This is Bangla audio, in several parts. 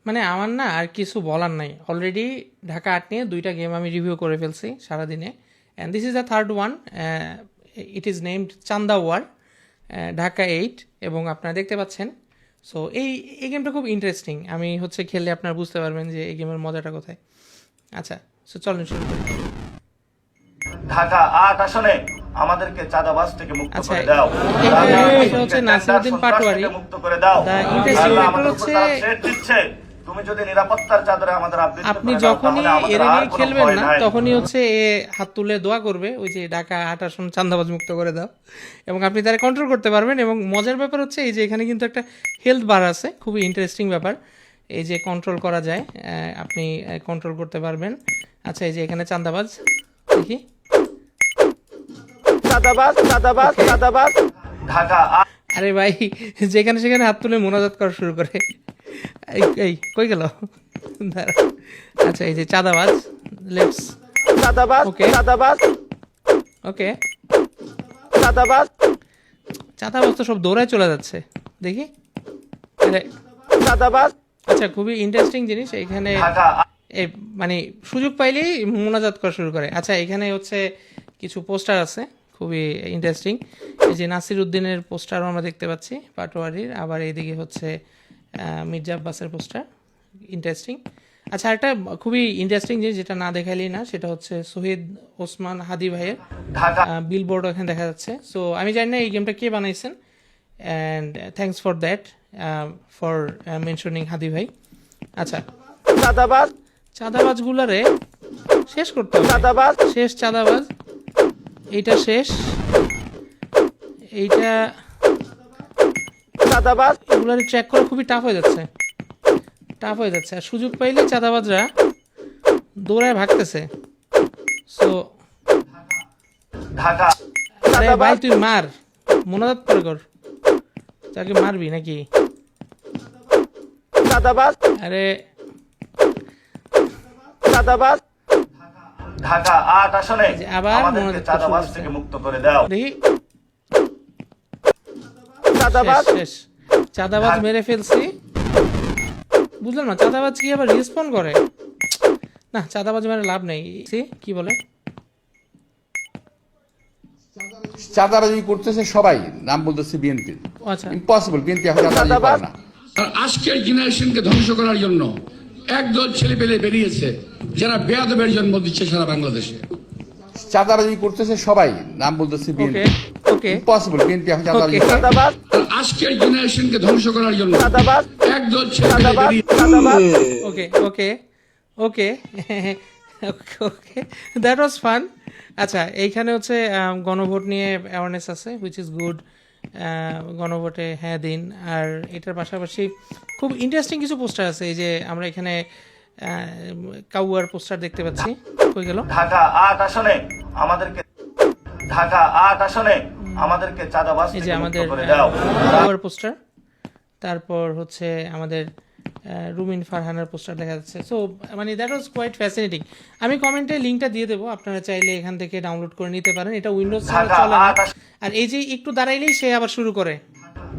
মানে আমার না আর কিছু বলার নাই, অলরেডি ঢাকা ৮ নিয়ে 2টা গেম আমি রিভিউ করে ফেলছি সারাদিনে, and this is the third one. It is named চান্দা ওয়ার ঢাকা 8, এবং আপনারা দেখতে পাচ্ছেন। সো এই গেমটা খুব ইন্টারেস্টিং, আমি হচ্ছে খেললে আপনারা বুঝতে পারবেন যে এই গেমের মজাটা কোথায়। আচ্ছা, সো চলুন শুরু করি। ঢাকা ৮ আসনে আমাদেরকে চাঁদাবাজ থেকে মুক্ত আচ্ছা, করে দাও। এটা হচ্ছে নাসিরউদ্দিন পাটোয়ারি। মুক্ত করে দাও। The interesting আল্লাহ factor আমাদের হচ্ছে উপর তারা threat দিচ্ছে। তুমি যদি নিরাপত্তার চাদরে আমাদের আবৃত আপনি করে দাও, যখনই তাহলে আমাদের এরে আর নিয়ে কোনো খেলবেন ভয় না, নাই। তখনই হচ্ছে এ হাত তুলে দোয়া করবে ওই যে ঢাকা ৮ আসন চান্দাবাজ মুক্ত করে দাও, এবং আপনি তারা কন্ট্রোল করতে পারবেন। এবং মজার ব্যাপার হচ্ছে এই যে এখানে কিন্তু একটা হেলথ বার আছে, খুবই ইন্টারেস্টিং ব্যাপার। এই যে কন্ট্রোল করা যায়, আপনি কন্ট্রোল করতে পারবেন। আচ্ছা, এই যে এখানে চান্দাবাজ দেখি, চাঁদাবাজ চাঁদাবাজ চাঁদাবাজ ঢাকা ৮ আরে ভাই যেখানে সেখানে হাত তুলে মোনাজাত করা শুরু করে। এই কই গেল? দাঁড়া। আচ্ছা, এই যে চাঁদাবাজ, লেটস চাঁদাবাজ ওকে চাঁদাবাজ ওকে চাঁদাবাজ চাঁদাবাজ তো সব দৌড়ায় চলে যাচ্ছে দেখি। আরে চাঁদাবাজ আচ্ছা, খুবই ইন্টারেস্টিং জিনিস এখানে, ঢাকা এই মানে সুযোগ পাইলেই মোনাজাত করা শুরু করে। আচ্ছা, এখানে হচ্ছে কিছু পোস্টার আছে খুবই ইন্টারেস্টিং। এই যে নাসির উদ্দিনের পোস্টারও আমরা দেখতে পাচ্ছি পাটোয়ারির, আবার এইদিকে হচ্ছে মির্জা আব্বাসের পোস্টার, ইন্টারেস্টিং। আচ্ছা, একটা খুবই ইন্টারেস্টিং জিনিস যেটা না দেখাইলেই না, সেটা হচ্ছে শহীদ ওসমান হাদি ভাইয়ের ঢাকা বিলবোর্ড এখানে দেখা যাচ্ছে। সো আমি জানি না এই গেমটা কে বানাইছেন, and thanks for that, for mentioning Hadi ভাই। আচ্ছা, চাঁদাবাজ চাঁদাবাজগুলারে শেষ করতে হবে। চাঁদাবাজ শেষ চাঁদাবাজ, এইটা শেষ, এইটা, চাঁদাবাজ এগুলারে ট্র্যাক করা খুবই টাফ হয়ে যাচ্ছে, টাফ হয়ে যাচ্ছে। আর সুযোগ পাইলে চাঁদাবাজরা দৌড়ায় ভাগতেছে। সো ঢাকা আরে ভাই তুই মার, মোনাজাত করে কর, তাকে মারবি নাকি? চাঁদাবাজ আরে চাঁদাবাজ ঢাকা ৮ আসনে যে আবার আমাদেরকে মনোযোগ চাঁদাবাজ করছে। থেকে মুক্ত করে দাও। দেখি, চাঁদাবাজ শেষ, চাঁদাবাজ মেরে ফেলছি। বুঝলাম না চাঁদাবাজ কি আবার রেসপন্ড করে? না, চাঁদাবাজ মেরে লাভ নেই। কি বলে? চাঁদাবাজি করতেছে সবাই, নাম বলতেছে বিএনপি। আচ্ছা, ইম্পসিবল, বিএনপি এখন চাঁদাবাজি করে না। আর আজকের জেনারেশনকে ধ্বংস করার জন্য একদল ছেলেপেলে বেরিয়েছে যারা বেয়াদবের জন্ম দিচ্ছে সারা বাংলাদেশে। চাঁদাবাজি করতেছে সবাই, নাম বলতেছে ওকে বিএনপি। ওকে ইম্পসিবল, বিএনপি এখন চাঁদাবাজি Okay. করে না। চাঁদাবাজ আর আজকের জেনারেশনকে ধ্বংস করার জন্য চাঁদাবাজ একদল ছেলেপেলে চাঁদাবাজ বেরিয়ে চাঁদাবাজ ওকে ওকে ওকে ওকে, দ্যাট ওয়াজ ফান। আচ্ছা, এইখানে হচ্ছে গণভোট নিয়ে অ্যাওয়ারনেস আছে, হুইচ ইজ গুড। গণভোটে হ্যাঁ দিন। আর এটার পাশাপাশি খুব ইন্টারেস্টিং কিছু পোস্টার আছে। এই যে আমরা এখানে কাউয়ার পোস্টার দেখতে পাচ্ছি, কই গেল? ঢাকা ৮ আসনে আমাদেরকে ঢাকা ৮ আসনে আমাদেরকে চাঁদাবাজ এই যে থেকে মুক্ত আমাদের করে দাও। কাউয়ার পোস্টার, তারপর হচ্ছে আমাদের রুমিন ফারহানের পোস্টার দেখা যাচ্ছে। সো মানে দ্যাট ওয়াজ কোয়াইট ফ্যাসিনেটিং। আমি কমেন্টে লিঙ্কটা দিয়ে দেবো, আপনারা চাইলে এখান থেকে ডাউনলোড করে নিতে পারেন। এটা উইন্ডোজ ছাড়া ঢাকা চলে না। ৮ আর এই যে একটু দাঁড়াইলেই সে আবার শুরু করে।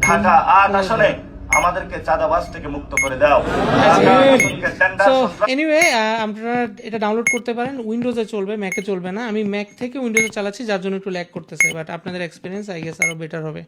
ঢাকা ৮ আসনে আমাদেরকে চাঁদাবাজ থেকে মুক্ত করে দাও। আচ্ছা। ঢাকা আসনকে টেন্ডার সো সন্ত্রাস এনিওয়ে, আপনারা এটা ডাউনলোড করতে পারেন, উইন্ডোজে চলবে, ম্যাকে চলবে না। আমি ম্যাক থেকে উইন্ডোজে চালাচ্ছি, যার জন্য একটু ল্যাগ করতেছে, বাট আপনাদের এক্সপিরিয়েন্স আই গেস আরও বেটার হবে।